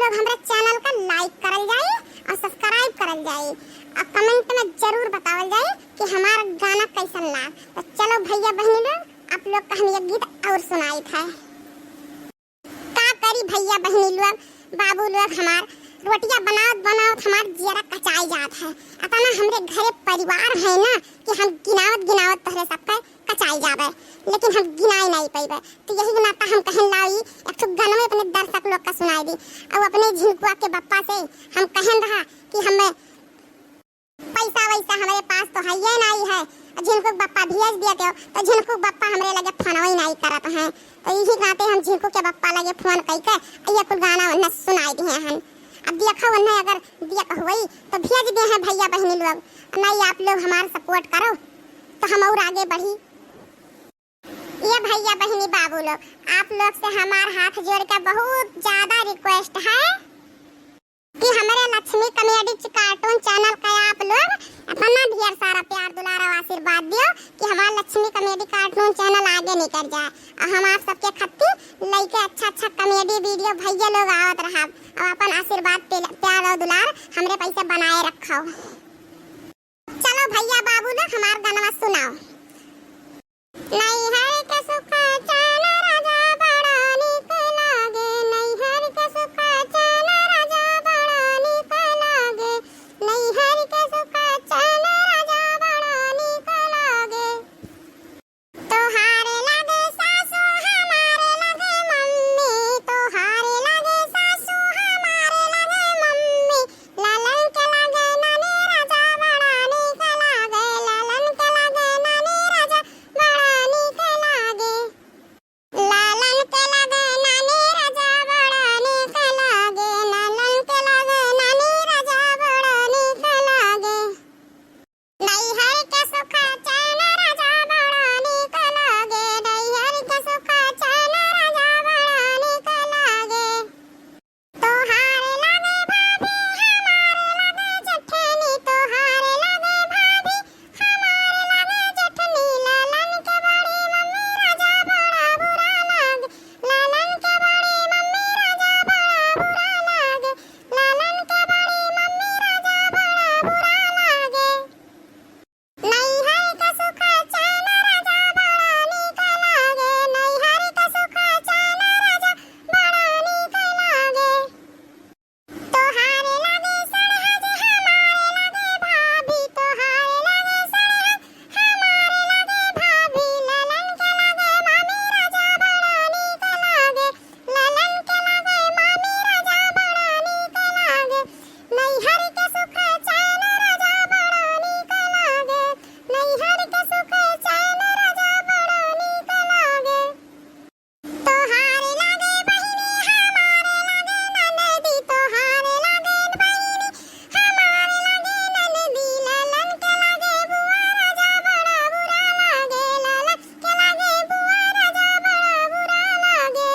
लोग हमारे चैनल का लाइक करल जाए और सब्सक्राइब करल जाए और कमेंट में जरूर बतावल जाए कि हमारा गाना कैसा लगा। तो चलो भैया बहनी लोग आप लोग का हम ये गीत और सुनाई था। का करी भैया बहनी लोग बाबू लोग हमार रोटियां बनावत हमार जियरा कचाई जात है। अतना हमरे घरे परिवार है ना कि हम गिनावत तहरे सबका कचाई जावे, लेकिन हम गिनाई नहीं पाइबे। तो यही नाता हम कहन लाई एक तो गाना अपने दर्शक लोग का सुनाई दी और अपने झिनकुआ के बप्पा से हम कहन रहा कि हमें पैसा वैसा हमारे पास तो है ये नहीं है। झिनकू बप्पा भेज दिया तो झिनकू बप्पा हमरे लगे फोन ही नहीं करत हैं। तो यही नाते हम झिनकू के बप्पा लगे फोन करके ये कुल गाना वन्ना सुनाई दिए हैं। अब देखो वन्ना अगर दिया हुई तो भेज दिए हैं भैया बहनी लोग। नहीं आप लोग हमारा सपोर्ट करो तो हम और आगे बढ़ी। ये भैया बहनी बाबू लोग आप लोग से हमारा हाथ जोड़ कर बहुत ज्यादा रिक्वेस्ट है कि हमारे लक्ष्मी कॉमेडी कार्टून चैनल का आप लोग अपना ढेर सारा प्यार दुलार और आशीर्वाद दियो कि हमारा लक्ष्मी कॉमेडी कार्टून चैनल आगे निकल जाए और हम आप सबके खत्ती लेके अच्छा कॉमेडी वीडियो भैया लोग आवत रहा और अपन आशीर्वाद प्यार और दुलार हमरे पैसे बनाए रखो। चलो भैया बाबू लोग हमारा गाना सुनाओ। नहीं है के सुख चैन राजा बड़ा नीक लागे, नहीं है के सुख चैन राजा बड़ा नीक लागे, नहीं है के सुख चैन राजा बड़ा नीक लागे। तोहारे लगे सासू हमारे लगे मम्मी, तोहारे लगे सासू हमारे लगे मम्मी, लालन के लगे नानी राजा बड़ा नीक लागे, लालन के लगे नानी राजा बड़ा नीक लागे, लालन के लगे नानी राजा बड़ा नीक लागे, लालन के लगे नानी राजा बड़ा नीक लागे। नैहर के सुख चैन राजा बड़ा नीक लागे, नैहर के सुख चैन राजा बड़ा नीक लागे। तोहारे लगे भाभी हमारे लगे जेठनी, तोहारे लगे भाभी हमारे लगे जेठनी, लालन के बड़ी मम्मी राजा बड़ा बुरा लागे, लालन के बड़ी मम्मी राजा बड़ा बुरा लागे, लालन के बड़ी मम्मी राजा बड़ा बुरा लागे। नैहर के सुख चैन राजा बड़ा नीक लागे, नैहर के सुख चैन राजा बड़ा नीक लागे। तोहारे लगे सड़हज हमारे लगे भाभी, तोहारे लगे सड़हज हमारे लगे भाभी, लालन के लगे मामी राजा बड़ा नीक लागे, लालन के लगे मामी राजा बड़ा नीक लागे। नैहर के सुख चैन राजा बड़ा नीक लागे, नैहर के सुख चैन राजा बड़ा नीक लागे। तोहारे लगे बहिनी हमारे लगे ननदी, तोहारे लगे बहिनी हमारे लगे ननदी, लालन के लगे बुआ राजा बड़ा बुरा लागे, लालन के लगे बुआ राजा बड़ा बुरा लागे।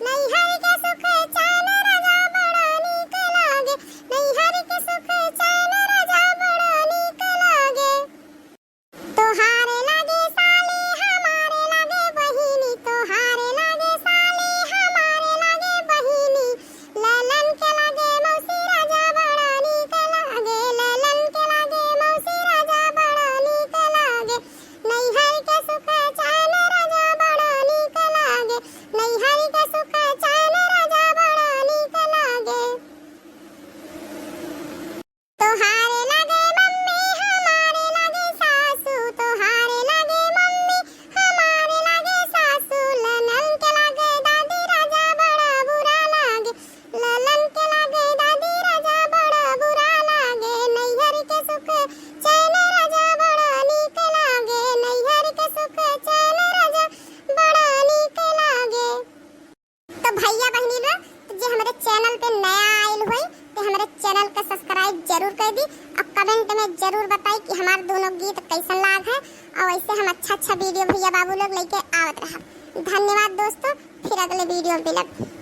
नैहर के सुख चैन राजा बड़ा नीक लागे, नैहर के सुख चैन राजा बड़ा नीक लागे। तोहारे लगे साली हमारे लगे बहिनी, तोहारे लगे साली हमारे लगे बहिनी, लालन के लगे मौसी राजा बड़ा नीक लागे, लालन के लगे मौसी राजा बड़ा नीक लागे। नैहर के सुख चैन राजा बड़ा नीक लागे, नैहर के सुख चैन राजा बड़ा नीक लागे। तोहारे लगे मम्मी हमारे लगे सासू, तोहारे लगे मम्मी हमारे लगे सासू, लालन के लगे दादी राजा बड़ा बुरा लागे, लालन के लगे दादी राजा बड़ा बुरा लागे। नैहर के सुख चैन राजा बड़ा नीक लागे, नैहर के सुख चैन राजा बड़ा नीक लागे। तो भैया बहनी लोग जो हमारे चैनल पे नया आयल हुई तो हमारे चैनल का सब्सक्राइब जरूर कर दी और कमेंट में जरूर बताई कि हमारे दोनों गीत कैसा लाग है और वैसे हम अच्छा वीडियो भैया बाबू लोग लेके आवत रहा। धन्यवाद दोस्तों, फिर अगले वीडियो में मिलब।